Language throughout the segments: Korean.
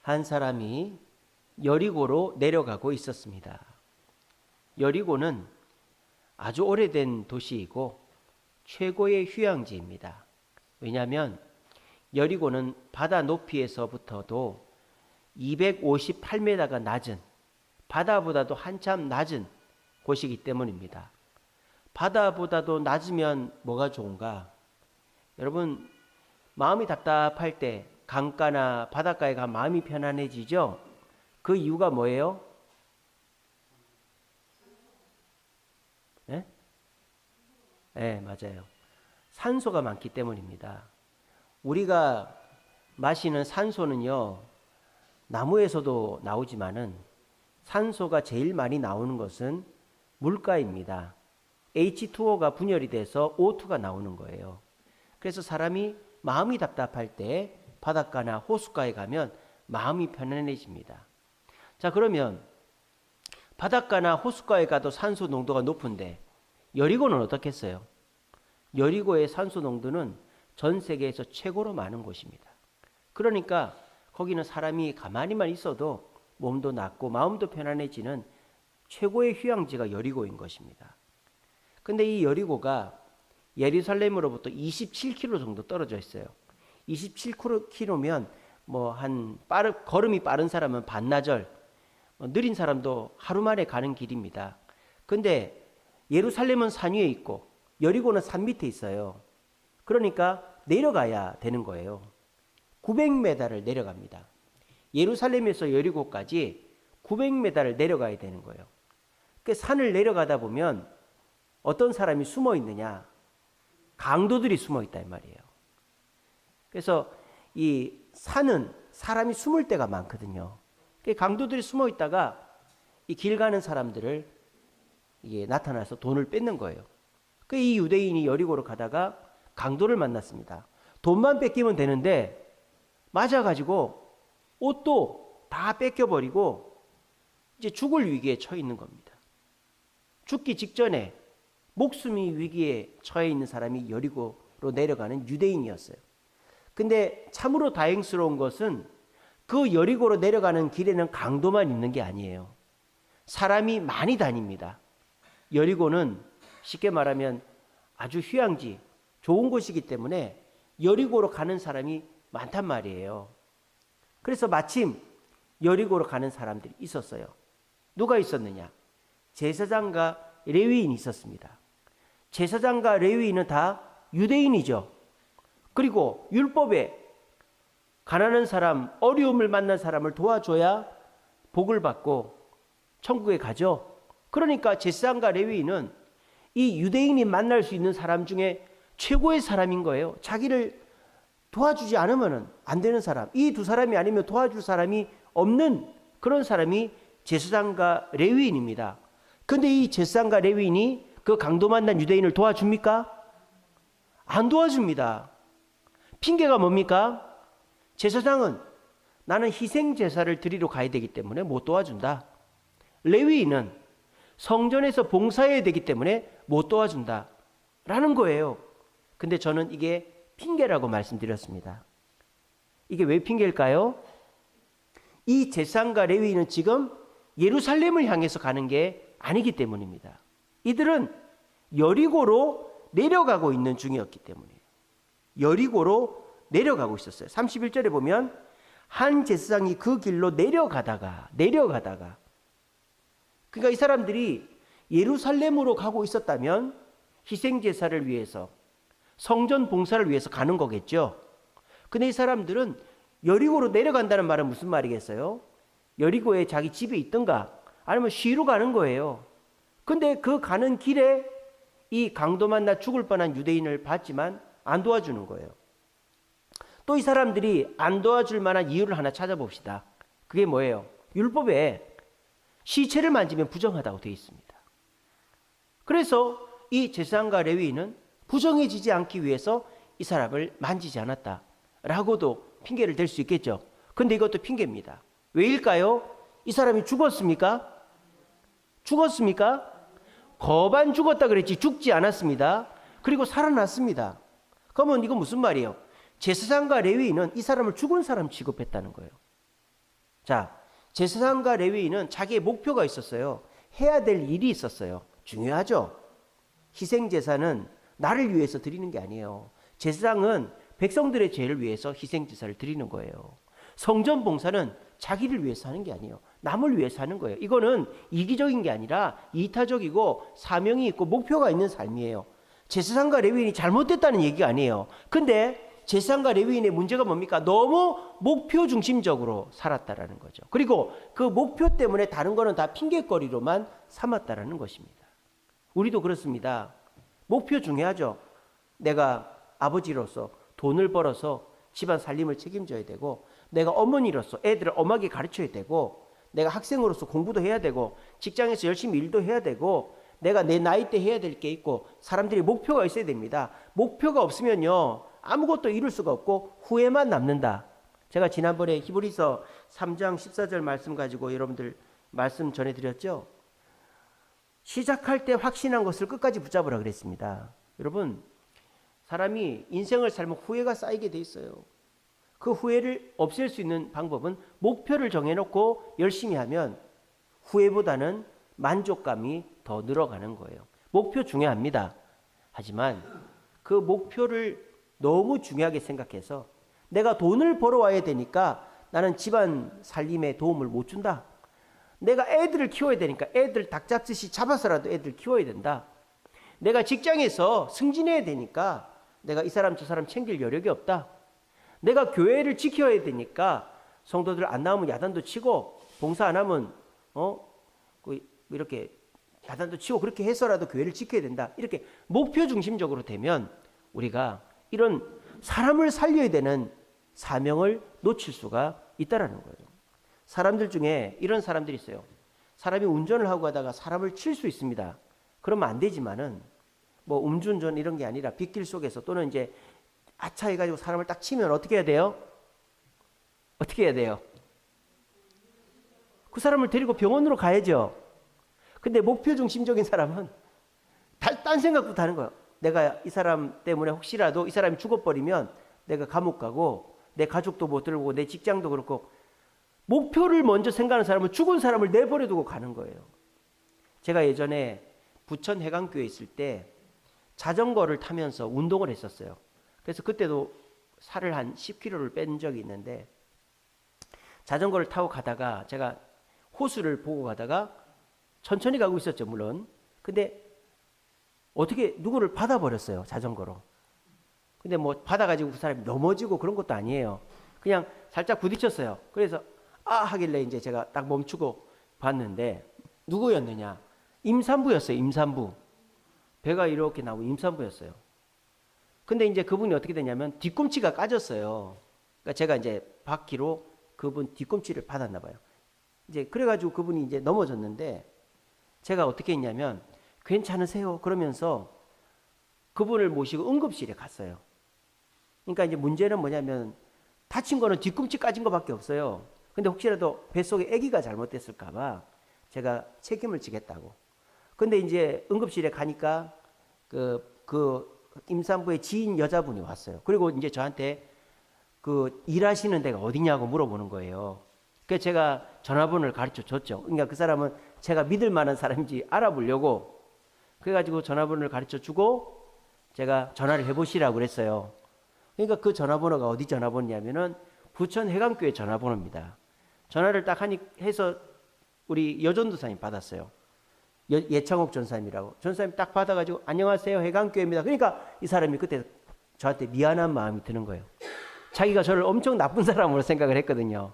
한 사람이 여리고로 내려가고 있었습니다. 여리고는 아주 오래된 도시이고 최고의 휴양지입니다. 왜냐하면 여리고는 바다 높이에서부터도 258m가 낮은, 바다보다도 한참 낮은 곳이기 때문입니다. 바다보다도 낮으면 뭐가 좋은가? 여러분, 마음이 답답할 때 강가나 바닷가에 가면 마음이 편안해지죠? 그 이유가 뭐예요? 네? 네, 맞아요. 산소가 많기 때문입니다. 우리가 마시는 산소는요, 나무에서도 나오지만은 산소가 제일 많이 나오는 것은 물가입니다. H2O가 분열이 돼서 O2가 나오는 거예요. 그래서 사람이 마음이 답답할 때 바닷가나 호숫가에 가면 마음이 편안해집니다. 자, 그러면 바닷가나 호숫가에 가도 산소 농도가 높은데 여리고는 어떻겠어요? 여리고의 산소 농도는 전 세계에서 최고로 많은 곳입니다. 그러니까 거기는 사람이 가만히만 있어도 몸도 낫고 마음도 편안해지는 최고의 휴양지가 여리고인 것입니다. 근데 이 여리고가 예루살렘으로부터 27km 정도 떨어져 있어요. 27km면 걸음이 빠른 사람은 반나절, 느린 사람도 하루 만에 가는 길입니다. 근데 예루살렘은 산 위에 있고 여리고는 산 밑에 있어요. 그러니까 내려가야 되는 거예요. 900m를 내려갑니다. 예루살렘에서 여리고까지 900m를 내려가야 되는 거예요. 그 산을 내려가다 보면 어떤 사람이 숨어 있느냐? 강도들이 숨어 있다 이 말이에요. 그래서 이 산은 사람이 숨을 때가 많거든요. 강도들이 숨어 있다가 이 길 가는 사람들을 이게 나타나서 돈을 뺏는 거예요. 이 유대인이 여리고로 가다가 강도를 만났습니다. 돈만 뺏기면 되는데 맞아가지고 옷도 다 뺏겨버리고 이제 죽을 위기에 처해 있는 겁니다. 죽기 직전에 목숨이 위기에 처해 있는 사람이 여리고로 내려가는 유대인이었어요. 근데 참으로 다행스러운 것은 그 여리고로 내려가는 길에는 강도만 있는 게 아니에요. 사람이 많이 다닙니다. 여리고는 쉽게 말하면 아주 휴양지, 좋은 곳이기 때문에 여리고로 가는 사람이 많단 말이에요. 그래서 마침 여리고로 가는 사람들이 있었어요. 누가 있었느냐? 제사장과 레위인이 있었습니다. 제사장과 레위인은 다 유대인이죠. 그리고 율법에 가난한 사람, 어려움을 만난 사람을 도와줘야 복을 받고 천국에 가죠. 그러니까 제사장과 레위인은 이 유대인이 만날 수 있는 사람 중에 최고의 사람인 거예요. 자기를 도와주지 않으면 안 되는 사람, 이 두 사람이 아니면 도와줄 사람이 없는 그런 사람이 제사장과 레위인입니다. 근데 이 제사장과 레위인이 그 강도 만난 유대인을 도와줍니까? 안 도와줍니다. 핑계가 뭡니까? 제사장은 나는 희생 제사를 드리러 가야 되기 때문에 못 도와준다. 레위인은 성전에서 봉사해야 되기 때문에 못 도와준다 라는 거예요. 근데 저는 이게 핑계라고 말씀드렸습니다. 이게 왜 핑계일까요? 이 제사장과 레위인은 지금 예루살렘을 향해서 가는 게 아니기 때문입니다. 이들은 여리고로 내려가고 있는 중이었기 때문이에요. 여리고로 내려가고 있었어요. 31절에 보면 한 제사장이 그 길로 내려가다가 그러니까 이 사람들이 예루살렘으로 가고 있었다면 희생제사를 위해서 성전 봉사를 위해서 가는 거겠죠. 근데 이 사람들은 여리고로 내려간다는 말은 무슨 말이겠어요? 여리고에 자기 집에 있던가 아니면 쉬러 가는 거예요. 근데 그 가는 길에 이 강도 만나 죽을 뻔한 유대인을 봤지만 안 도와주는 거예요. 또 이 사람들이 안 도와줄 만한 이유를 하나 찾아봅시다. 그게 뭐예요? 율법에 시체를 만지면 부정하다고 되어 있습니다. 그래서 이 제사장과 레위인은 부정해지지 않기 위해서 이 사람을 만지지 않았다라고도 핑계를 댈 수 있겠죠. 근데 이것도 핑계입니다. 왜일까요? 이 사람이 죽었습니까? 거반 죽었다 그랬지 죽지 않았습니다. 그리고 살아났습니다. 그러면 이건 무슨 말이에요? 제사장과 레위인은 이 사람을 죽은 사람 취급했다는 거예요. 자, 제사장과 레위인은 자기의 목표가 있었어요. 해야 될 일이 있었어요. 중요하죠. 희생제사는 나를 위해서 드리는 게 아니에요. 제사장은 백성들의 죄를 위해서 희생제사를 드리는 거예요. 성전 봉사는 자기를 위해서 하는 게 아니에요. 남을 위해서 하는 거예요. 이거는 이기적인 게 아니라 이타적이고 사명이 있고 목표가 있는 삶이에요. 제사장과 레위인이 잘못됐다는 얘기가 아니에요. 근데 제사장과 레위인의 문제가 뭡니까? 너무 목표 중심적으로 살았다라는 거죠. 그리고 그 목표 때문에 다른 거는 다 핑계거리로만 삼았다라는 것입니다. 우리도 그렇습니다. 목표 중요하죠. 내가 아버지로서 돈을 벌어서 집안 살림을 책임져야 되고, 내가 어머니로서 애들을 엄하게 가르쳐야 되고, 내가 학생으로서 공부도 해야 되고, 직장에서 열심히 일도 해야 되고, 내가 내 나이 때 해야 될 게 있고, 사람들이 목표가 있어야 됩니다. 목표가 없으면요 아무것도 이룰 수가 없고 후회만 남는다. 제가 지난번에 히브리서 3장 14절 말씀 가지고 여러분들 말씀 전해드렸죠. 시작할 때 확신한 것을 끝까지 붙잡으라 그랬습니다. 여러분, 사람이 인생을 살면 후회가 쌓이게 돼 있어요. 그 후회를 없앨 수 있는 방법은 목표를 정해놓고 열심히 하면 후회보다는 만족감이 더 늘어가는 거예요. 목표 중요합니다. 하지만 그 목표를 너무 중요하게 생각해서 내가 돈을 벌어와야 되니까 나는 집안 살림에 도움을 못 준다. 내가 애들을 키워야 되니까 애들 닭 잡듯이 잡아서라도 애들 키워야 된다. 내가 직장에서 승진해야 되니까 내가 이 사람 저 사람 챙길 여력이 없다. 내가 교회를 지켜야 되니까 성도들 안 나오면 야단도 치고 봉사 안 하면 이렇게 야단도 치고 그렇게 해서라도 교회를 지켜야 된다. 이렇게 목표 중심적으로 되면 우리가 이런 사람을 살려야 되는 사명을 놓칠 수가 있다라는 거예요. 사람들 중에 이런 사람들이 있어요. 사람이 운전을 하고 가다가 사람을 칠 수 있습니다. 그러면 안 되지만은 뭐 음주운전 이런 게 아니라 빗길 속에서 또는 이제 아차 해가지고 사람을 딱 치면 어떻게 해야 돼요? 어떻게 해야 돼요? 그 사람을 데리고 병원으로 가야죠. 근데 목표 중심적인 사람은 딴 생각부터 하는 거예요. 내가 이 사람 때문에 혹시라도 이 사람이 죽어버리면 내가 감옥 가고 내 가족도 못 들고 내 직장도 그렇고, 목표를 먼저 생각하는 사람은 죽은 사람을 내버려 두고 가는 거예요. 제가 예전에 부천 해강교에 있을 때 자전거를 타면서 운동을 했었어요. 그래서 그때도 살을 한 10kg를 뺀 적이 있는데, 자전거를 타고 가다가 제가 호수를 보고 가다가 천천히 가고 있었죠, 물론. 근데 어떻게 누구를 받아버렸어요, 자전거로. 근데 뭐 받아가지고 그 사람이 넘어지고 그런 것도 아니에요. 그냥 살짝 부딪혔어요. 그래서 하길래 이제 제가 딱 멈추고 봤는데 누구였느냐? 임산부였어요, 임산부. 배가 이렇게 나오고 임산부였어요. 근데 이제 그분이 어떻게 되냐면 뒤꿈치가 까졌어요. 그러니까 제가 이제 바퀴로 그분 뒤꿈치를 받았나 봐요. 이제 그래가지고 그분이 이제 넘어졌는데 제가 어떻게 했냐면 괜찮으세요? 그러면서 그분을 모시고 응급실에 갔어요. 그러니까 이제 문제는 뭐냐면 다친 거는 뒤꿈치 까진 거밖에 없어요. 근데 혹시라도 뱃속에 아기가 잘못됐을까봐 제가 책임을 지겠다고. 근데 이제 응급실에 가니까 그 임산부의 지인 여자분이 왔어요. 그리고 이제 저한테 그 일하시는 데가 어디냐고 물어보는 거예요. 그래서 제가 전화번호를 가르쳐 줬죠. 그러니까 그 사람은 제가 믿을 만한 사람인지 알아보려고 그래가지고 전화번호를 가르쳐 주고 제가 전화를 해보시라고 그랬어요. 그러니까 그 전화번호가 어디 전화번호냐면은 부천 해강교회 전화번호입니다. 전화를 딱 해서 우리 여전도사님 받았어요. 예창옥 전사님이라고. 전사님 딱 받아가지고 안녕하세요, 해강교회입니다. 그러니까 이 사람이 그때 저한테 미안한 마음이 드는 거예요. 자기가 저를 엄청 나쁜 사람으로 생각을 했거든요.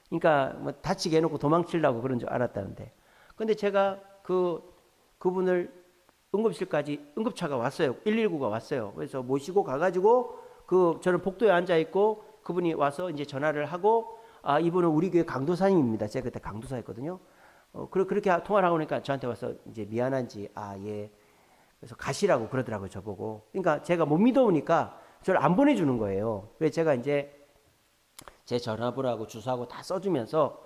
그러니까 뭐 다치게 해놓고 도망치려고 그런 줄 알았다는데. 근데 제가 그분을 응급실까지 응급차가 왔어요. 119가 왔어요. 그래서 모시고 가가지고 저는 복도에 앉아 있고 그분이 와서 이제 전화를 하고 이분은 우리 교회 강도사님입니다. 제가 그때 강도사였거든요. 그렇게 통화를 하고 나니까 저한테 와서 이제 미안한지 예. 그래서 가시라고 그러더라고요, 저보고. 그러니까 제가 못 믿어오니까 저를 안 보내주는 거예요. 그래서 제가 이제 제 전화번호하고 주소하고 다 써주면서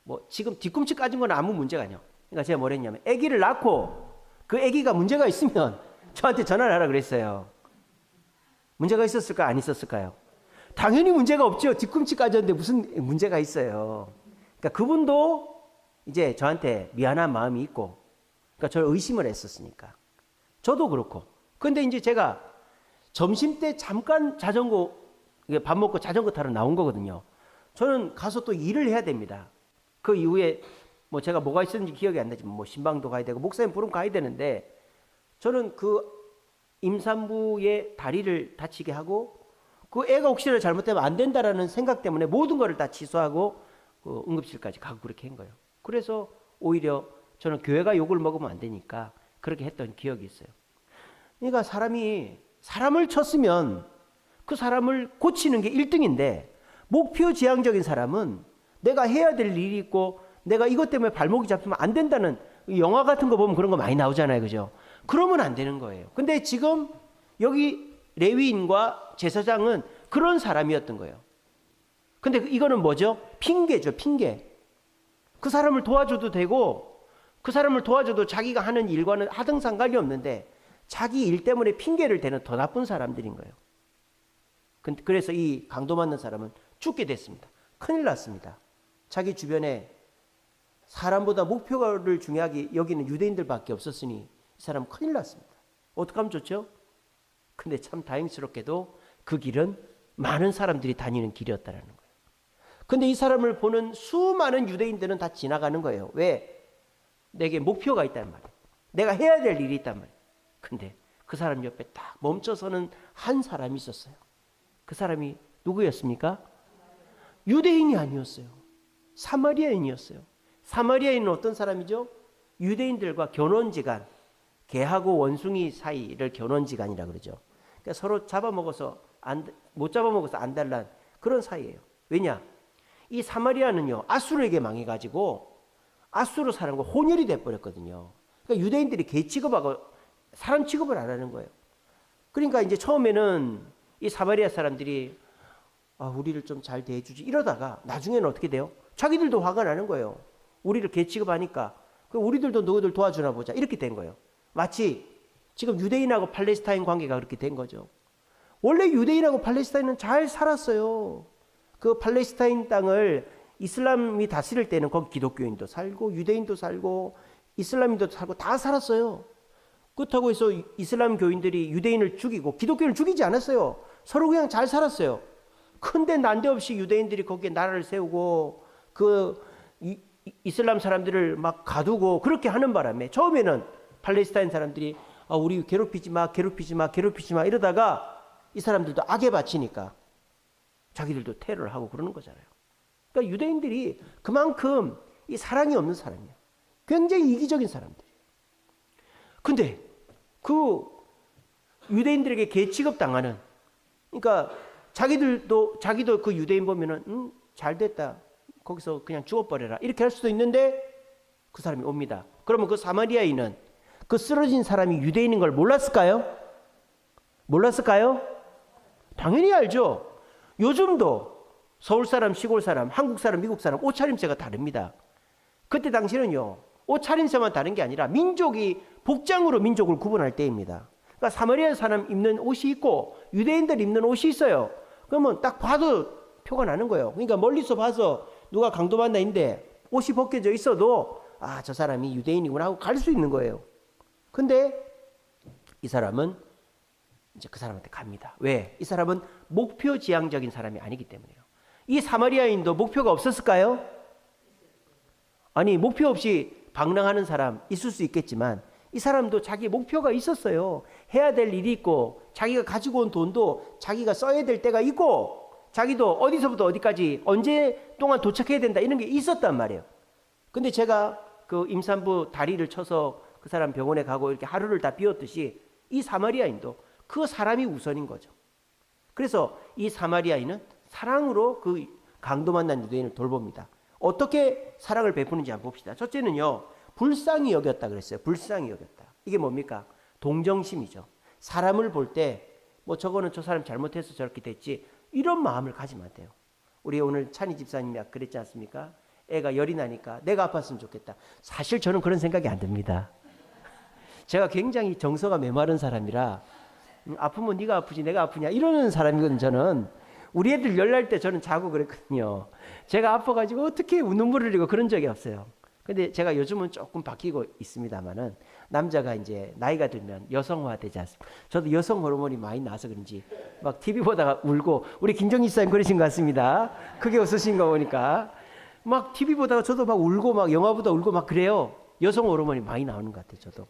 뭐 지금 뒤꿈치 까진 건 아무 문제가 아니에요. 그러니까 제가 뭘 했냐면 아기를 낳고 그 아기가 문제가 있으면 저한테 전화를 하라 그랬어요. 문제가 있었을까 안 있었을까요? 당연히 문제가 없죠. 뒤꿈치 까졌는데 무슨 문제가 있어요. 그러니까 그분도 이제 저한테 미안한 마음이 있고, 그러니까 저를 의심을 했었으니까. 저도 그렇고. 근데 이제 제가 점심 때 잠깐 자전거, 밥 먹고 자전거 타러 나온 거거든요. 저는 가서 또 일을 해야 됩니다. 그 이후에 뭐 제가 뭐가 있었는지 기억이 안 나지만 뭐 신방도 가야 되고 목사님 부르면 가야 되는데, 저는 그 임산부의 다리를 다치게 하고 그 애가 혹시나 잘못되면 안 된다라는 생각 때문에 모든 거를 다 취소하고 그 응급실까지 가고 그렇게 한 거예요. 그래서 오히려 저는 교회가 욕을 먹으면 안 되니까 그렇게 했던 기억이 있어요. 그러니까 사람을 쳤으면 그 사람을 고치는 게 1등인데, 목표 지향적인 사람은 내가 해야 될 일이 있고 내가 이것 때문에 발목이 잡히면 안 된다는, 영화 같은 거 보면 그런 거 많이 나오잖아요. 그죠? 그러면 안 되는 거예요. 근데 지금 여기 레위인과 제사장은 그런 사람이었던 거예요. 근데 이거는 뭐죠? 핑계죠. 핑계. 그 사람을 도와줘도 되고 그 사람을 도와줘도 자기가 하는 일과는 하등 상관이 없는데 자기 일 때문에 핑계를 대는 더 나쁜 사람들인 거예요. 그래서 이 강도 맞는 사람은 죽게 됐습니다. 큰일 났습니다. 자기 주변에 사람보다 목표를 중요하게 여기는 유대인들밖에 없었으니 이 사람은 큰일 났습니다. 어떻게 하면 좋죠? 근데 참 다행스럽게도 그 길은 많은 사람들이 다니는 길이었다는 거예요. 근데 이 사람을 보는 수많은 유대인들은 다 지나가는 거예요. 왜? 내게 목표가 있단 말이에요. 내가 해야 될 일이 있단 말이에요. 근데 그 사람 옆에 딱 멈춰서는 한 사람이 있었어요. 그 사람이 누구였습니까? 유대인이 아니었어요. 사마리아인이었어요. 사마리아인은 어떤 사람이죠? 유대인들과 견원지간, 개하고 원숭이 사이를 견원지간이라 그러죠. 그러니까 서로 잡아먹어서 못 잡아먹어서 안달난 그런 사이예요. 왜냐? 이 사마리아는요, 아수르에게 망해가지고 아수르 사람과 혼혈이 돼버렸거든요. 그러니까 유대인들이 개 취급하고 사람 취급을 안 하는 거예요. 그러니까 이제 처음에는 이 사마리아 사람들이 우리를 좀 잘 대해주지 이러다가 나중에는 어떻게 돼요? 자기들도 화가 나는 거예요. 우리를 개 취급하니까 우리들도 너희들 도와주나 보자 이렇게 된 거예요. 마치 지금 유대인하고 팔레스타인 관계가 그렇게 된 거죠. 원래 유대인하고 팔레스타인은 잘 살았어요. 그 팔레스타인 땅을 이슬람이 다스릴 때는 거기 기독교인도 살고 유대인도 살고 이슬람인도 살고 다 살았어요. 그렇다고 해서 이슬람 교인들이 유대인을 죽이고 기독교인을 죽이지 않았어요. 서로 그냥 잘 살았어요. 근데 난데없이 유대인들이 거기에 나라를 세우고 그 이슬람 사람들을 막 가두고 그렇게 하는 바람에 처음에는 팔레스타인 사람들이 우리 괴롭히지 마 이러다가 이 사람들도 악에 바치니까 자기들도 테러를 하고 그러는 거잖아요. 그러니까 유대인들이 그만큼 이 사랑이 없는 사람이에요. 굉장히 이기적인 사람들이에요. 근데 그 유대인들에게 개 취급당하는, 그러니까 자기도 그 유대인 보면은 잘 됐다. 거기서 그냥 죽어버려라. 이렇게 할 수도 있는데 그 사람이 옵니다. 그러면 그 사마리아인은 그 쓰러진 사람이 유대인인 걸 몰랐을까요? 당연히 알죠. 요즘도 서울 사람, 시골 사람, 한국 사람, 미국 사람 옷차림새가 다릅니다. 그때 당시는요, 옷차림새만 다른 게 아니라 민족이 복장으로 민족을 구분할 때입니다. 그러니까 사마리아 사람 입는 옷이 있고 유대인들 입는 옷이 있어요. 그러면 딱 봐도 표가 나는 거예요. 그러니까 멀리서 봐서 누가 강도 만나 있는데 옷이 벗겨져 있어도 저 사람이 유대인이구나 하고 갈 수 있는 거예요. 근데 이 사람은 이제 그 사람한테 갑니다. 왜? 이 사람은 목표 지향적인 사람이 아니기 때문에요. 이 사마리아인도 목표가 없었을까요? 아니, 목표 없이 방랑하는 사람 있을 수 있겠지만 이 사람도 자기 목표가 있었어요. 해야 될 일이 있고 자기가 가지고 온 돈도 자기가 써야 될 때가 있고 자기도 어디서부터 어디까지 언제 동안 도착해야 된다 이런 게 있었단 말이에요. 근데 제가 그 임산부 다리를 쳐서 그 사람 병원에 가고 이렇게 하루를 다 비웠듯이 이 사마리아인도 그 사람이 우선인 거죠. 그래서 이 사마리아인은 사랑으로 그 강도 만난 유대인을 돌봅니다. 어떻게 사랑을 베푸는지 한번 봅시다. 첫째는요, 불쌍히 여겼다 그랬어요. 불쌍히 여겼다. 이게 뭡니까? 동정심이죠. 사람을 볼 때 뭐 저거는 저 사람 잘못해서 저렇게 됐지 이런 마음을 가지면 안 돼요. 우리 오늘 찬희 집사님이 그랬지 않습니까? 애가 열이 나니까 내가 아팠으면 좋겠다. 사실 저는 그런 생각이 안 듭니다. 제가 굉장히 정서가 메마른 사람이라 아프면 네가 아프지 내가 아프냐 이러는 사람이거든요. 저는 우리 애들 열날 때 저는 자고 그랬거든요. 제가 아파가지고 어떻게 눈물을 흘리고 그런 적이 없어요. 근데 제가 요즘은 조금 바뀌고 있습니다만은 남자가 이제 나이가 들면 여성화 되지 않습니까? 저도 여성 호르몬이 많이 나서 그런지 막 TV 보다가 울고, 우리 김정희 사님 그러신 것 같습니다. 크게 웃으신 거 보니까 막 TV 보다가 저도 막 울고 막 영화 보다 울고 막 그래요. 여성 호르몬이 많이 나오는 것 같아요, 저도.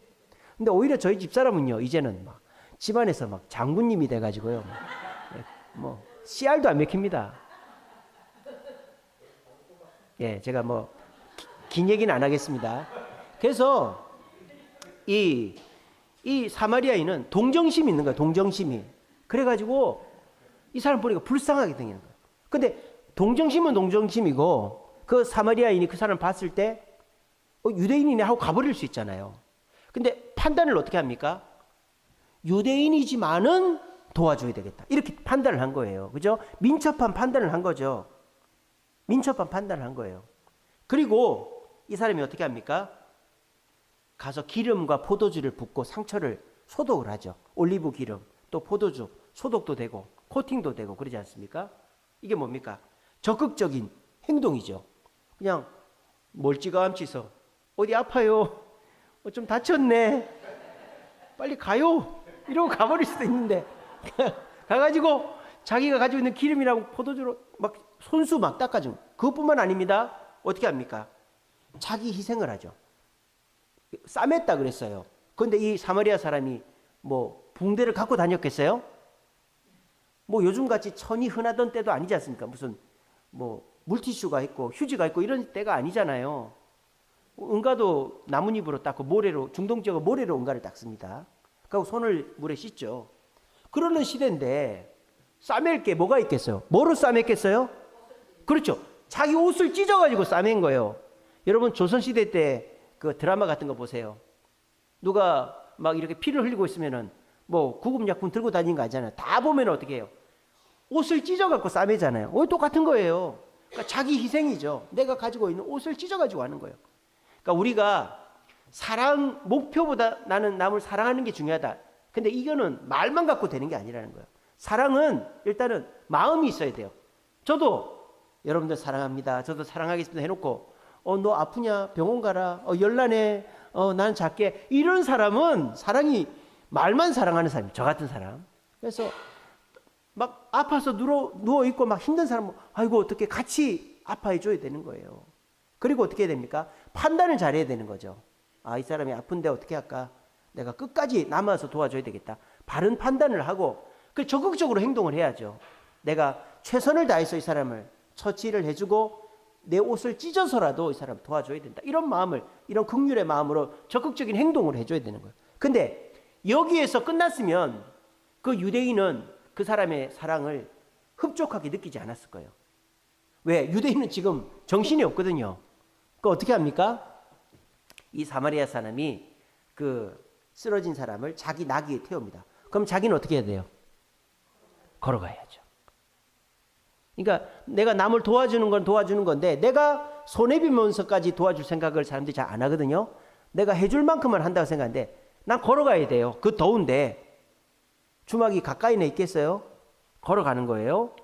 근데 오히려 저희 집사람은요, 이제는 막 집안에서 막 장군님이 돼가지고요, 뭐 씨알도 안 맥힙니다. 예, 제가 뭐 긴 얘기는 안 하겠습니다. 그래서 이 사마리아인은 동정심이 있는 거예요. 동정심이. 그래가지고 이 사람 보니까 불쌍하게 생기는 거예요. 근데 동정심은 동정심이고 그 사마리아인이 그 사람 봤을 때 유대인이네 하고 가버릴 수 있잖아요. 근데 판단을 어떻게 합니까? 유대인이지만은 도와줘야 되겠다. 이렇게 판단을 한 거예요. 그죠? 민첩한 판단을 한 거죠. 민첩한 판단을 한 거예요. 그리고 이 사람이 어떻게 합니까? 가서 기름과 포도주를 붓고 상처를 소독을 하죠. 올리브 기름, 또 포도주, 소독도 되고 코팅도 되고 그러지 않습니까? 이게 뭡니까? 적극적인 행동이죠. 그냥 멀찌감치서 어디 아파요? 좀 다쳤네. 빨리 가요. 이러고 가버릴 수도 있는데 가가지고 자기가 가지고 있는 기름이랑 포도주로 막 손수 막 닦아주고, 그것뿐만 아닙니다. 어떻게 합니까? 자기 희생을 하죠. 싸맸다 그랬어요. 그런데 이 사마리아 사람이 뭐 붕대를 갖고 다녔겠어요? 뭐 요즘같이 천이 흔하던 때도 아니지 않습니까? 무슨 뭐 물티슈가 있고 휴지가 있고 이런 때가 아니잖아요. 응가도 나뭇잎으로 닦고 모래로, 중동 지역은 모래로 응가를 닦습니다. 그리고 손을 물에 씻죠. 그러는 시대인데 싸맬 게 뭐가 있겠어요? 뭐로 싸맸겠어요? 그렇죠. 자기 옷을 찢어가지고 싸맨 거예요. 여러분 조선시대 때 그 드라마 같은 거 보세요. 누가 막 이렇게 피를 흘리고 있으면은 뭐 구급약품 들고 다니는 거 아니잖아요. 다 보면 어떻게 해요? 옷을 찢어갖고 싸매잖아요. 똑같은 거예요. 그러니까 자기 희생이죠. 내가 가지고 있는 옷을 찢어가지고 하는 거예요. 그러니까 우리가 사랑 목표보다 나는 남을 사랑하는 게 중요하다. 근데 이거는 말만 갖고 되는 게 아니라는 거예요. 사랑은 일단은 마음이 있어야 돼요. 저도 여러분들 사랑합니다, 저도 사랑하겠습니다 해놓고 너 아프냐? 병원 가라. 열나네. 난 작게. 이런 사람은 사랑이, 말만 사랑하는 사람이에요. 저 같은 사람. 그래서 막 아파서 누워있고 막 힘든 사람은 아이고 어떻게 같이 아파해 줘야 되는 거예요. 그리고 어떻게 해야 됩니까? 판단을 잘해야 되는 거죠. 이 사람이 아픈데 어떻게 할까? 내가 끝까지 남아서 도와줘야 되겠다. 바른 판단을 하고 그 적극적으로 행동을 해야죠. 내가 최선을 다해서 이 사람을 처치를 해주고 내 옷을 찢어서라도 이 사람 도와줘야 된다. 이런 마음을, 이런 긍휼의 마음으로 적극적인 행동을 해줘야 되는 거예요. 근데 여기에서 끝났으면 그 유대인은 그 사람의 사랑을 흡족하게 느끼지 않았을 거예요. 왜? 유대인은 지금 정신이 없거든요. 그 어떻게 합니까? 이 사마리아 사람이 그 쓰러진 사람을 자기 나귀에 태웁니다. 그럼 자기는 어떻게 해야 돼요? 걸어가야죠. 그러니까 내가 남을 도와주는 건 도와주는 건데 내가 손해보면서까지 도와줄 생각을 사람들이 잘 안 하거든요. 내가 해줄 만큼만 한다고 생각하는데 난 걸어가야 돼요. 그 더운데 주막이 가까이에 있겠어요? 걸어가는 거예요.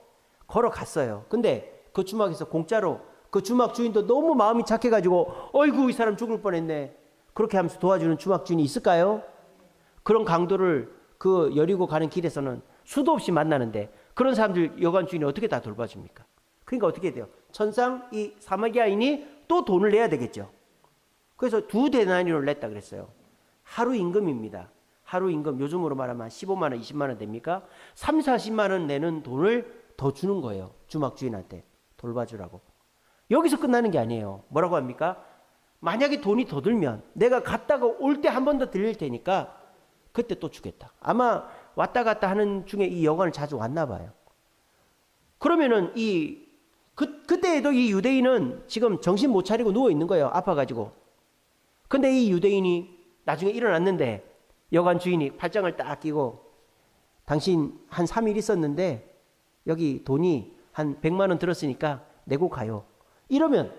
걸어갔어요. 근데 그 주막에서 공짜로, 그 주막 주인도 너무 마음이 착해가지고 어이구 이 사람 죽을 뻔했네, 그렇게 하면서 도와주는 주막 주인이 있을까요? 그런 강도를 그 여리고 가는 길에서는 수도 없이 만나는데 그런 사람들 여관 주인이 어떻게 다 돌봐줍니까? 그러니까 어떻게 돼요? 천상 이 사마리아인이 또 돈을 내야 되겠죠. 그래서 2데나리온을 냈다 그랬어요. 하루 임금입니다. 하루 임금, 요즘으로 말하면 15만 원, 20만 원 됩니까? 3, 40만 원 내는 돈을 더 주는 거예요. 주막 주인한테 돌봐주라고. 여기서 끝나는 게 아니에요. 뭐라고 합니까? 만약에 돈이 더 들면 내가 갔다가 올 때 한 번 더 들릴 테니까 그때 또 주겠다. 아마 왔다 갔다 하는 중에 이 여관을 자주 왔나 봐요. 그러면은 그때에도 이 유대인은 지금 정신 못 차리고 누워 있는 거예요. 아파가지고. 근데 이 유대인이 나중에 일어났는데 여관 주인이 팔짱을 딱 끼고 당신 한 3일 있었는데 여기 돈이 한 100만 원 들었으니까 내고 가요. 이러면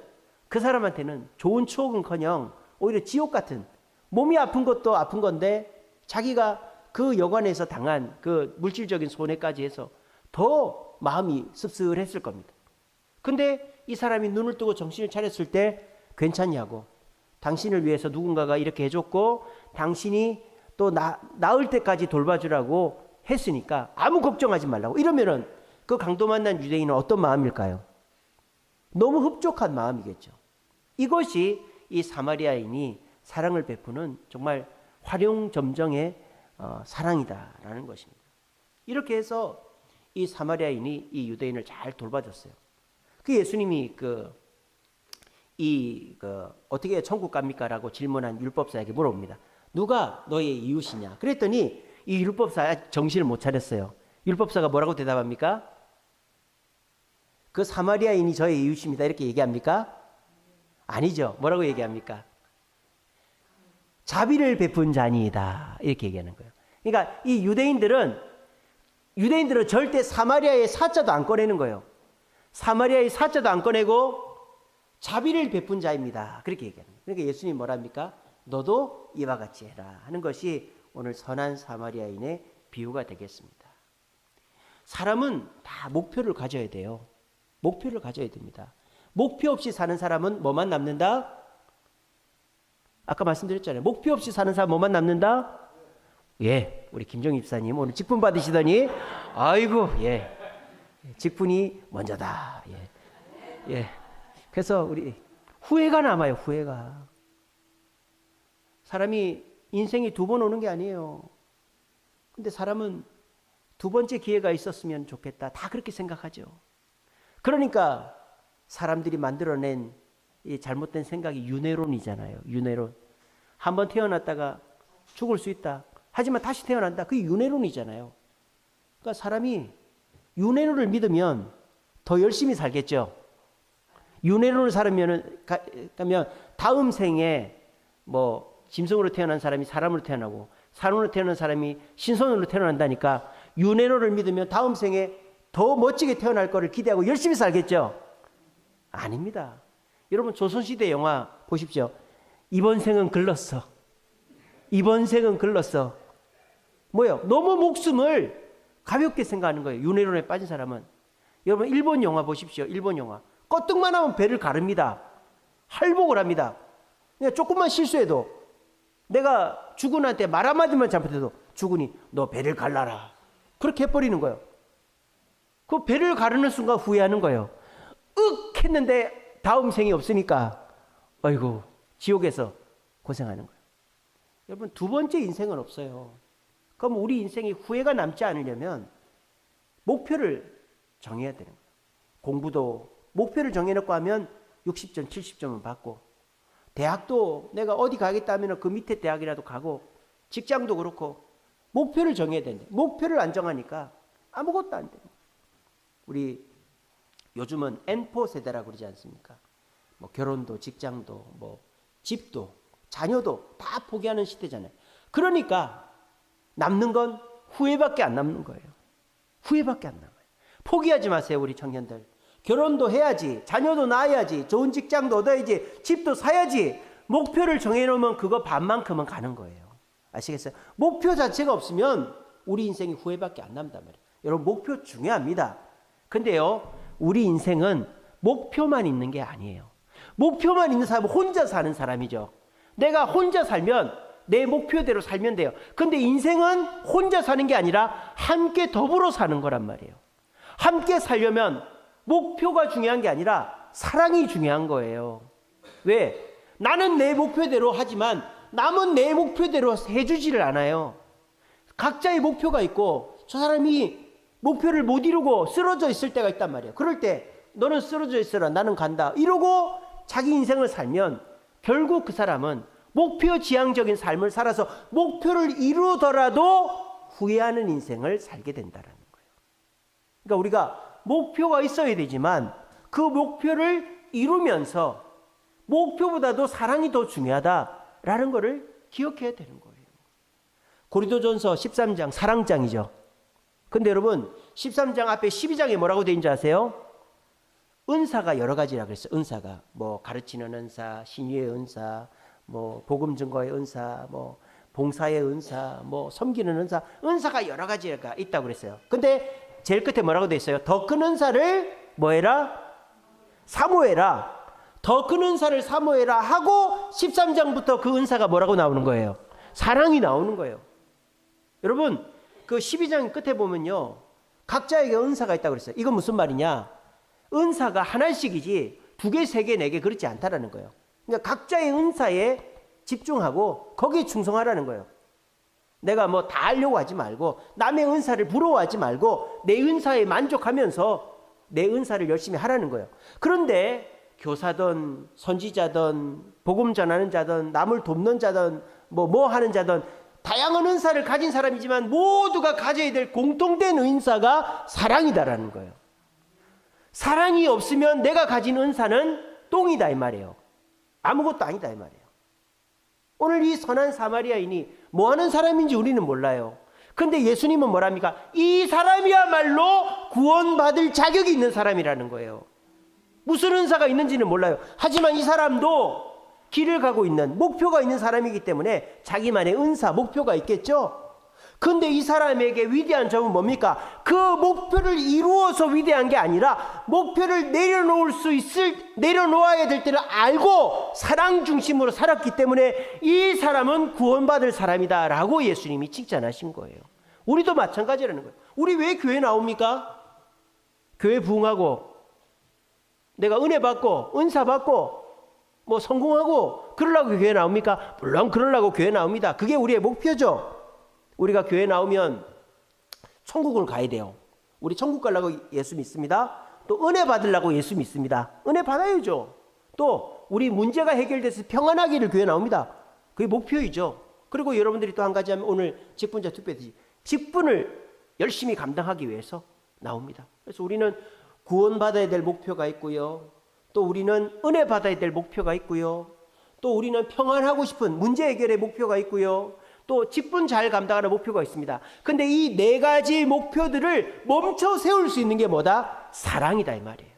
그 사람한테는 좋은 추억은커녕 오히려 지옥 같은, 몸이 아픈 것도 아픈 건데 자기가 그 여관에서 당한 그 물질적인 손해까지 해서 더 마음이 씁쓸했을 겁니다. 근데 이 사람이 눈을 뜨고 정신을 차렸을 때 괜찮냐고, 당신을 위해서 누군가가 이렇게 해줬고 당신이 또 나을 때까지 돌봐주라고 했으니까 아무 걱정하지 말라고, 이러면은 그 강도 만난 유대인은 어떤 마음일까요? 너무 흡족한 마음이겠죠. 이것이 이 사마리아인이 사랑을 베푸는 정말 활용점정의 사랑이다라는 것입니다. 이렇게 해서 이 사마리아인이 이 유대인을 잘 돌봐줬어요. 그 예수님이 어떻게 천국 갑니까? 라고 질문한 율법사에게 물어봅니다. 누가 너의 이웃이냐? 그랬더니 이 율법사 정신을 못 차렸어요. 율법사가 뭐라고 대답합니까? 그 사마리아인이 저의 이웃입니다. 이렇게 얘기합니까? 아니죠. 뭐라고 얘기합니까? 자비를 베푼 자니이다. 이렇게 얘기하는 거예요. 그러니까 이 유대인들은 절대 사마리아의 사자도 안 꺼내는 거예요. 사마리아의 사자도 안 꺼내고 자비를 베푼 자입니다. 그렇게 얘기하는 거예요. 그러니까 예수님이 뭐랍니까? 너도 이와 같이 해라 하는 것이 오늘 선한 사마리아인의 비유가 되겠습니다. 사람은 다 목표를 가져야 돼요. 목표를 가져야 됩니다. 목표 없이 사는 사람은 뭐만 남는다? 아까 말씀드렸잖아요. 목표 없이 사는 사람 뭐만 남는다? 예, 우리 김정희 집사님 오늘 직분 받으시더니 아이고, 예, 직분이 먼저다. 예, 예. 그래서 우리 후회가 남아요. 후회가. 사람이 인생이 두 번 오는 게 아니에요. 근데 사람은 두 번째 기회가 있었으면 좋겠다. 다 그렇게 생각하죠. 그러니까 사람들이 만들어낸 이 잘못된 생각이 윤회론이잖아요. 윤회론. 한번 태어났다가 죽을 수 있다. 하지만 다시 태어난다. 그게 윤회론이잖아요. 그러니까 사람이 윤회론을 믿으면 더 열심히 살겠죠. 윤회론을 살면 다음 생에 뭐 짐승으로 태어난 사람이 사람으로 태어나고 사람으로 태어난 사람이 신선으로 태어난다니까 윤회론을 믿으면 다음 생에 더 멋지게 태어날 거를 기대하고 열심히 살겠죠. 아닙니다. 여러분 조선시대 영화 보십시오. 이번 생은 글렀어. 이번 생은 글렀어. 뭐예요? 너무 목숨을 가볍게 생각하는 거예요. 윤회론에 빠진 사람은. 여러분 일본 영화 보십시오. 일본 영화. 껐떡만 하면 배를 가릅니다. 할복을 합니다. 그냥 조금만 실수해도 내가 주군한테 말 한마디만 잘못해도 주군이 너 배를 갈라라. 그렇게 해버리는 거예요. 그 배를 가르는 순간 후회하는 거예요. 윽 했는데 다음 생이 없으니까 아이고 지옥에서 고생하는 거예요. 여러분 두 번째 인생은 없어요. 그럼 우리 인생이 후회가 남지 않으려면 목표를 정해야 되는 거예요. 공부도 목표를 정해놓고 하면 60점, 70점은 받고 대학도 내가 어디 가겠다 하면 그 밑에 대학이라도 가고 직장도 그렇고 목표를 정해야 되는데 목표를 안 정하니까 아무것도 안 됩니다. 우리 요즘은 N4 세대라고 그러지 않습니까? 뭐 결혼도 직장도 뭐 집도 자녀도 다 포기하는 시대잖아요. 그러니까 남는 건 후회밖에 안 남는 거예요. 후회밖에 안 남아요. 포기하지 마세요. 우리 청년들. 결혼도 해야지, 자녀도 낳아야지, 좋은 직장도 얻어야지, 집도 사야지. 목표를 정해놓으면 그거 반만큼은 가는 거예요. 아시겠어요? 목표 자체가 없으면 우리 인생이 후회밖에 안 남단 말이에요. 여러분 목표 중요합니다. 근데요 우리 인생은 목표만 있는 게 아니에요. 목표만 있는 사람은 혼자 사는 사람이죠. 내가 혼자 살면 내 목표대로 살면 돼요. 근데 인생은 혼자 사는 게 아니라 함께 더불어 사는 거란 말이에요. 함께 살려면 목표가 중요한 게 아니라 사랑이 중요한 거예요. 왜? 나는 내 목표대로 하지만 남은 내 목표대로 해주지를 않아요. 각자의 목표가 있고 저 사람이 목표를 못 이루고 쓰러져 있을 때가 있단 말이에요. 그럴 때 너는 쓰러져 있어라 나는 간다 이러고 자기 인생을 살면 결국 그 사람은 목표 지향적인 삶을 살아서 목표를 이루더라도 후회하는 인생을 살게 된다는 거예요. 그러니까 우리가 목표가 있어야 되지만 그 목표를 이루면서 목표보다도 사랑이 더 중요하다라는 것을 기억해야 되는 거예요. 고린도전서 13장 사랑장이죠. 근데 여러분 13장 앞에 12장에 뭐라고 되어 있는지 아세요? 은사가 여러 가지라 그랬어요. 은사가 뭐 가르치는 은사, 신유의 은사, 뭐 복음 증거의 은사, 뭐 봉사의 은사, 뭐 섬기는 은사, 은사가 여러 가지가 있다고 그랬어요. 근데 제일 끝에 뭐라고 돼 있어요? 더 큰 은사를 뭐해라? 사모해라. 더 큰 은사를 사모해라 하고 13장부터 그 은사가 뭐라고 나오는 거예요? 사랑이 나오는 거예요. 여러분 그 12장 끝에 보면요, 각자에게 은사가 있다고 그랬어요. 이건 무슨 말이냐? 은사가 하나씩이지 2개, 3개, 4개 그렇지 않다라는 거예요. 그러니까 각자의 은사에 집중하고 거기에 충성하라는 거예요. 내가 뭐 다 하려고 하지 말고, 남의 은사를 부러워하지 말고 내 은사에 만족하면서 내 은사를 열심히 하라는 거예요. 그런데 교사든 선지자든 복음 전하는 자든 남을 돕는 자든 뭐 하는 자든 다양한 은사를 가진 사람이지만 모두가 가져야 될 공통된 은사가 사랑이다라는 거예요. 사랑이 없으면 내가 가진 은사는 똥이다 이 말이에요. 아무것도 아니다 이 말이에요. 오늘 이 선한 사마리아인이 뭐 하는 사람인지 우리는 몰라요. 근데 예수님은 뭐랍니까? 이 사람이야말로 구원받을 자격이 있는 사람이라는 거예요. 무슨 은사가 있는지는 몰라요. 하지만 이 사람도 길을 가고 있는 목표가 있는 사람이기 때문에 자기만의 은사, 목표가 있겠죠. 근데 이 사람에게 위대한 점은 뭡니까? 그 목표를 이루어서 위대한 게 아니라 목표를 내려놓아야 될 때를 알고 사랑 중심으로 살았기 때문에 이 사람은 구원받을 사람이다 라고 예수님이 칭찬하신 거예요. 우리도 마찬가지라는 거예요. 우리 왜 교회 나옵니까? 교회 부흥하고 내가 은혜 받고 은사 받고 뭐 성공하고 그러려고 교회 나옵니까? 물론 그러려고 교회 나옵니다. 그게 우리의 목표죠. 우리가 교회 나오면 천국을 가야 돼요. 우리 천국 가려고 예수 믿습니다. 또 은혜 받으려고 예수 믿습니다. 은혜 받아야죠. 또 우리 문제가 해결돼서 평안하기를 교회 나옵니다. 그게 목표이죠. 그리고 여러분들이 또 한 가지 하면 오늘 직분자 투표듯이 직분을 열심히 감당하기 위해서 나옵니다. 그래서 우리는 구원받아야 될 목표가 있고요. 또 우리는 은혜 받아야 될 목표가 있고요. 또 우리는 평안하고 싶은 문제 해결의 목표가 있고요. 또 직분 잘 감당하는 목표가 있습니다. 근데 이 4가지 목표들을 멈춰 세울 수 있는 게 뭐다? 사랑이다 이 말이에요.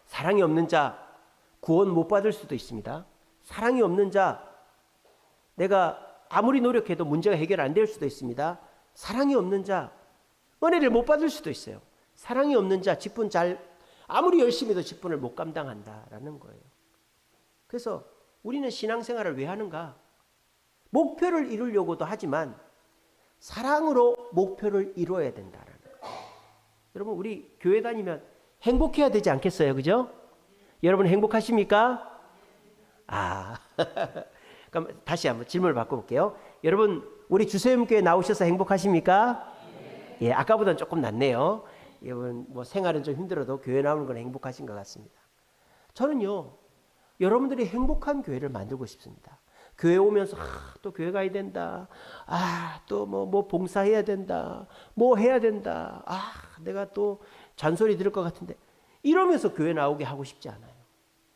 사랑이 없는 자 구원 못 받을 수도 있습니다. 사랑이 없는 자 내가 아무리 노력해도 문제가 해결 안 될 수도 있습니다. 사랑이 없는 자 은혜를 못 받을 수도 있어요. 사랑이 없는 자 직분 잘 아무리 열심히 해도 직분을 못 감당한다라는 거예요. 그래서 우리는 신앙생활을 왜 하는가? 목표를 이루려고도 하지만 사랑으로 목표를 이루어야 된다는 거예요. 여러분 우리 교회 다니면 행복해야 되지 않겠어요? 그죠? 여러분 행복하십니까? 그럼 다시 한번 질문을 바꿔볼게요. 여러분 우리 주세음교회 나오셔서 행복하십니까? 예, 아까보다는 조금 낫네요. 여러분 뭐 생활은 좀 힘들어도 교회 나오는 건 행복하신 것 같습니다. 저는요 여러분들이 행복한 교회를 만들고 싶습니다. 교회 오면서 또 교회 가야 된다. 또 뭐 봉사해야 된다. 뭐 해야 된다. 내가 또 잔소리 들을 것 같은데 이러면서 교회 나오게 하고 싶지 않아요.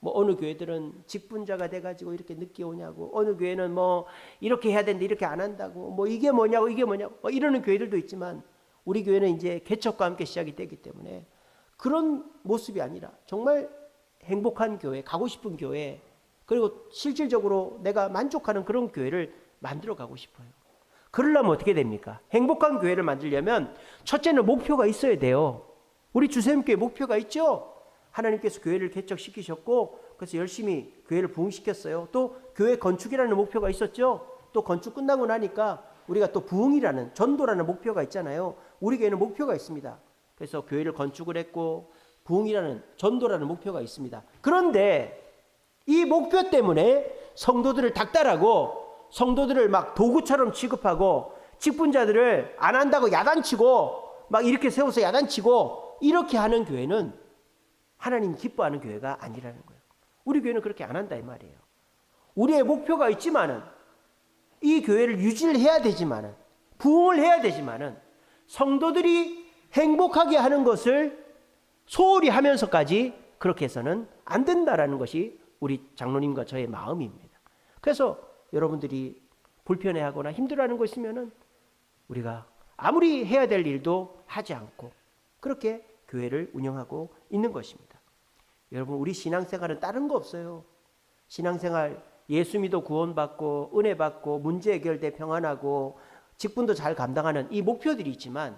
뭐 어느 교회들은 직분자가 돼가지고 이렇게 늦게 오냐고, 어느 교회는 뭐 이렇게 해야 되는데 이렇게 안 한다고, 뭐 이게 뭐냐고 뭐 이러는 교회들도 있지만 우리 교회는 이제 개척과 함께 시작이 되기 때문에 그런 모습이 아니라 정말 행복한 교회, 가고 싶은 교회, 그리고 실질적으로 내가 만족하는 그런 교회를 만들어 가고 싶어요. 그러려면 어떻게 됩니까? 행복한 교회를 만들려면 첫째는 목표가 있어야 돼요. 우리 주샘교회 목표가 있죠? 하나님께서 교회를 개척시키셨고 그래서 열심히 교회를 부흥시켰어요. 또 교회 건축이라는 목표가 있었죠? 또 건축 끝나고 나니까 우리가 또 부흥이라는, 전도라는 목표가 있잖아요. 우리 교회는 목표가 있습니다. 그래서 교회를 건축을 했고 부흥이라는, 전도라는 목표가 있습니다. 그런데 이 목표 때문에 성도들을 닥달하고 성도들을 막 도구처럼 취급하고 직분자들을 안 한다고 야단치고 막 이렇게 세워서 야단치고 이렇게 하는 교회는 하나님 기뻐하는 교회가 아니라는 거예요. 우리 교회는 그렇게 안 한다 이 말이에요. 우리의 목표가 있지만은 이 교회를 유지를 해야 되지만은 부흥을 해야 되지만은 성도들이 행복하게 하는 것을 소홀히 하면서까지 그렇게 해서는 안 된다라는 것이 우리 장로님과 저의 마음입니다. 그래서 여러분들이 불편해하거나 힘들어하는 거 있으면은 우리가 아무리 해야 될 일도 하지 않고 그렇게 교회를 운영하고 있는 것입니다. 여러분 우리 신앙생활은 다른 거 없어요. 신앙생활 예수 믿어 구원받고 은혜 받고 문제 해결돼 평안하고 직분도 잘 감당하는 이 목표들이 있지만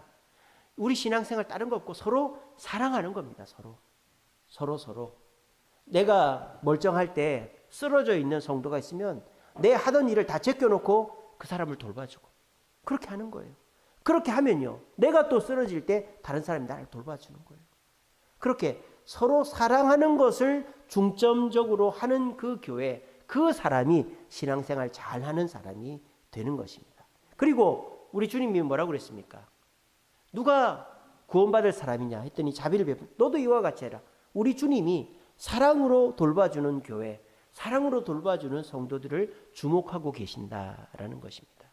우리 신앙생활 다른 거 없고 서로 사랑하는 겁니다. 서로. 내가 멀쩡할 때 쓰러져 있는 성도가 있으면 내 하던 일을 다 제껴놓고 그 사람을 돌봐주고 그렇게 하는 거예요. 그렇게 하면요, 내가 또 쓰러질 때 다른 사람이 나를 돌봐주는 거예요. 그렇게 서로 사랑하는 것을 중점적으로 하는 그 교회, 그 사람이 신앙생활 잘하는 사람이 되는 것입니다. 그리고 우리 주님이 뭐라고 그랬습니까? 누가 구원받을 사람이냐 했더니 자비를 베푼, 너도 이와 같이 해라. 우리 주님이 사랑으로 돌봐주는 교회, 사랑으로 돌봐주는 성도들을 주목하고 계신다라는 것입니다.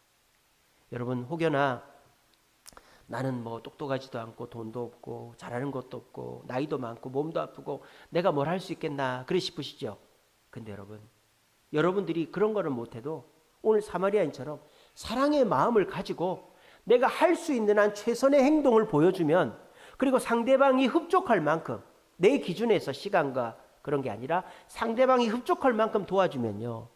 여러분, 혹여나 나는 뭐 똑똑하지도 않고 돈도 없고 잘하는 것도 없고 나이도 많고 몸도 아프고 내가 뭘 할 수 있겠나 그래 싶으시죠? 근데 여러분들이 그런 거를 못해도 오늘 사마리아인처럼 사랑의 마음을 가지고 내가 할 수 있는 한 최선의 행동을 보여주면, 그리고 상대방이 흡족할 만큼, 내 기준에서 시간과 그런 게 아니라 상대방이 흡족할 만큼 도와주면요,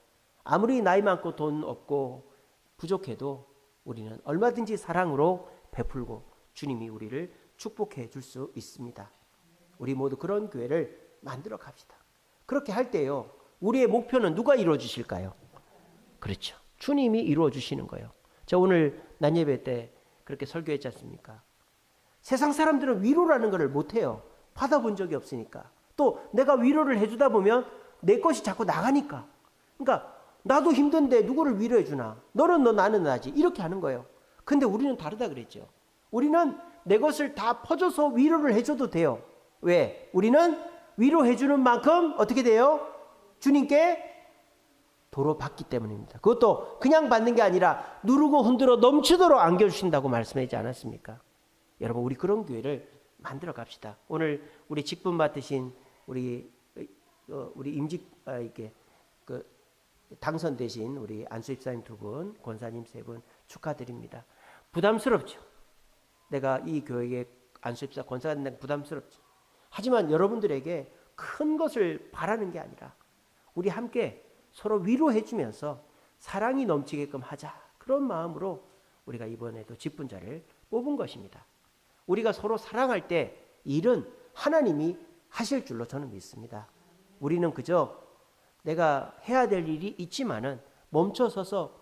아무리 나이 많고 돈 없고 부족해도 우리는 얼마든지 사랑으로 베풀고 주님이 우리를 축복해 줄 수 있습니다. 우리 모두 그런 교회를 만들어 갑시다. 그렇게 할 때요, 우리의 목표는 누가 이루어 주실까요? 그렇죠, 주님이 이루어 주시는 거예요. 저 오늘 낮 예배 때 그렇게 설교했지 않습니까? 세상 사람들은 위로라는 것을 못해요. 받아본 적이 없으니까. 또 내가 위로를 해주다 보면 내 것이 자꾸 나가니까. 그러니까 나도 힘든데 누구를 위로해 주나? 너는 너, 나는 나지. 이렇게 하는 거예요. 근데 우리는 다르다 그랬죠. 우리는 내 것을 다 퍼줘서 위로를 해줘도 돼요. 왜? 우리는 위로해 주는 만큼 어떻게 돼요? 주님께 도로 받기 때문입니다. 그것도 그냥 받는 게 아니라 누르고 흔들어 넘치도록 안겨주신다고 말씀하지 않았습니까? 여러분, 우리 그런 교회를 만들어 갑시다. 오늘 우리 직분 맡으신 우리 임직 이렇게 당선되신 우리 안수 집사님 2분, 권사님 3분 축하드립니다. 부담스럽죠. 내가 이 교회에 안수 집사 권사가 된다는 게 부담스럽죠. 하지만 여러분들에게 큰 것을 바라는 게 아니라 우리 함께 서로 위로해 주면서 사랑이 넘치게끔 하자, 그런 마음으로 우리가 이번에도 직분자를 뽑은 것입니다. 우리가 서로 사랑할 때 일은 하나님이 하실 줄로 저는 믿습니다. 우리는 그저 내가 해야 될 일이 있지만은 멈춰서서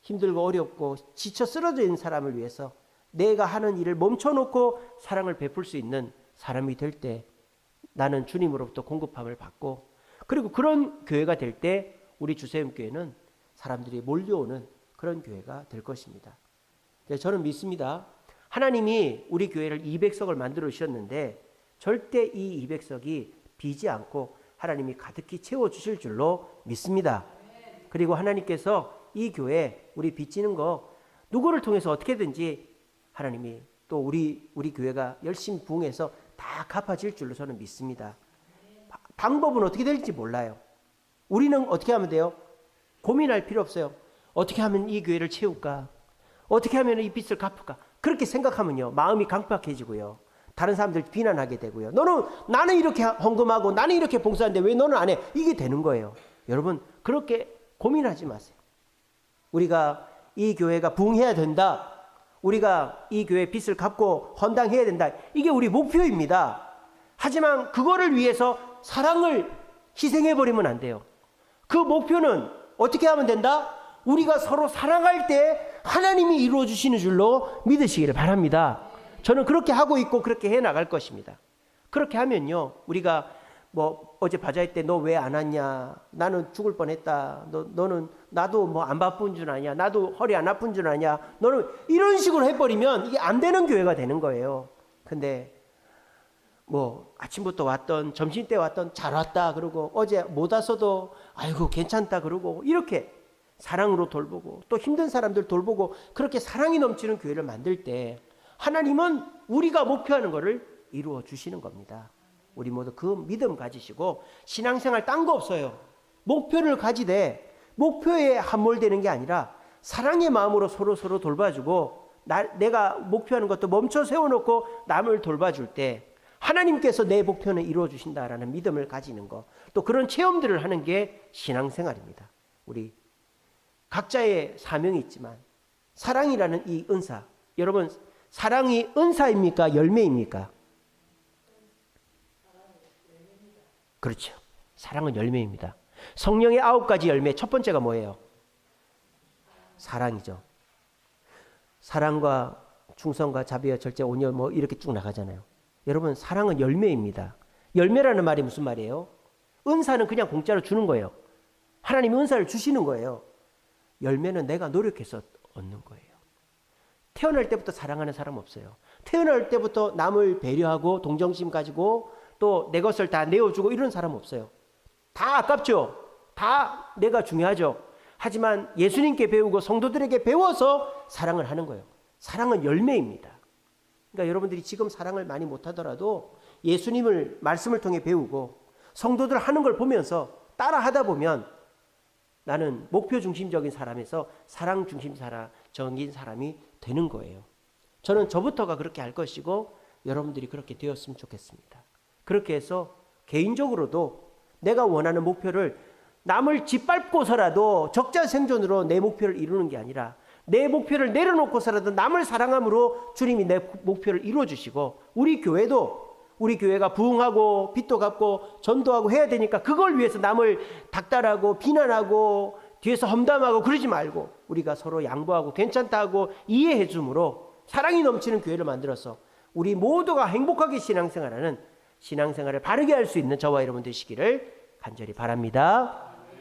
힘들고 어렵고 지쳐 쓰러져 있는 사람을 위해서 내가 하는 일을 멈춰놓고 사랑을 베풀 수 있는 사람이 될 때 나는 주님으로부터 공급함을 받고, 그리고 그런 교회가 될 때 우리 주세움교회는 사람들이 몰려오는 그런 교회가 될 것입니다. 저는 믿습니다. 하나님이 우리 교회를 200석을 만들어 주셨는데 절대 이 200석이 비지 않고 하나님이 가득히 채워주실 줄로 믿습니다. 그리고 하나님께서 이 교회 우리 빚지는 거 누구를 통해서 어떻게든지 하나님이 또 우리 교회가 열심히 부응해서 다 갚아질 줄로 저는 믿습니다. 방법은 어떻게 될지 몰라요. 우리는 어떻게 하면 돼요? 고민할 필요 없어요. 어떻게 하면 이 교회를 채울까? 어떻게 하면 이 빚을 갚을까? 그렇게 생각하면요, 마음이 강팍해지고요, 다른 사람들 비난하게 되고요. 나는 이렇게 헌금하고 나는 이렇게 봉사하는데 왜 너는 안 해? 이게 되는 거예요. 여러분, 그렇게 고민하지 마세요. 우리가 이 교회가 부흥해야 된다, 우리가 이 교회 빚을 갚고 헌당해야 된다, 이게 우리 목표입니다. 하지만 그거를 위해서 사랑을 희생해버리면 안 돼요. 그 목표는 어떻게 하면 된다? 우리가 서로 사랑할 때 하나님이 이루어 주시는 줄로 믿으시기를 바랍니다. 저는 그렇게 하고 있고 그렇게 해 나갈 것입니다. 그렇게 하면요, 우리가 뭐 어제 바자회 때 너 왜 안 왔냐, 나는 죽을 뻔했다, 너는 나도 뭐 안 바쁜 줄 아냐, 나도 허리 안 아픈 줄 아냐, 너는 이런 식으로 해버리면 이게 안 되는 교회가 되는 거예요. 근데 뭐 아침부터 왔던 점심 때 왔던 잘 왔다 그러고 어제 못 왔어도 아이고 괜찮다 그러고 이렇게 사랑으로 돌보고 또 힘든 사람들 돌보고 그렇게 사랑이 넘치는 교회를 만들 때 하나님은 우리가 목표하는 것을 이루어 주시는 겁니다. 우리 모두 그 믿음 가지시고 신앙생활 딴 거 없어요. 목표를 가지되 목표에 함몰되는 게 아니라 사랑의 마음으로 서로 돌봐주고 내가 목표하는 것도 멈춰 세워놓고 남을 돌봐줄 때 하나님께서 내 목표는 이루어 주신다라는 믿음을 가지는 것, 또 그런 체험들을 하는 게 신앙생활입니다. 우리 각자의 사명이 있지만 사랑이라는 이 은사, 여러분 사랑이 은사입니까? 열매입니까? 그렇죠. 사랑은 열매입니다. 성령의 9가지 열매 첫 번째가 뭐예요? 사랑이죠. 사랑과 충성과 자비와 절제, 온유 뭐 이렇게 쭉 나가잖아요. 여러분 사랑은 열매입니다. 열매라는 말이 무슨 말이에요? 은사는 그냥 공짜로 주는 거예요. 하나님이 은사를 주시는 거예요. 열매는 내가 노력해서 얻는 거예요. 태어날 때부터 사랑하는 사람 없어요. 태어날 때부터 남을 배려하고 동정심 가지고 또 내 것을 다 내어주고 이런 사람 없어요. 다 아깝죠. 다 내가 중요하죠. 하지만 예수님께 배우고 성도들에게 배워서 사랑을 하는 거예요. 사랑은 열매입니다. 그러니까 여러분들이 지금 사랑을 많이 못하더라도 예수님을 말씀을 통해 배우고 성도들 하는 걸 보면서 따라 하다 보면 나는 목표 중심적인 사람에서 사랑 중심적인 사람이 되는 거예요. 저는 저부터가 그렇게 할 것이고 여러분들이 그렇게 되었으면 좋겠습니다. 그렇게 해서 개인적으로도 내가 원하는 목표를 남을 짓밟고서라도 적자생존으로 내 목표를 이루는 게 아니라 내 목표를 내려놓고서라도 남을 사랑함으로 주님이 내 목표를 이루어주시고 우리 교회가 부흥하고 빚도 갚고 전도하고 해야 되니까 그걸 위해서 남을 닥달하고 비난하고 뒤에서 험담하고 그러지 말고 우리가 서로 양보하고 괜찮다고 이해해 줌으로 사랑이 넘치는 교회를 만들어서 우리 모두가 행복하게 신앙생활을 바르게 할 수 있는 저와 여러분 되시기를 간절히 바랍니다.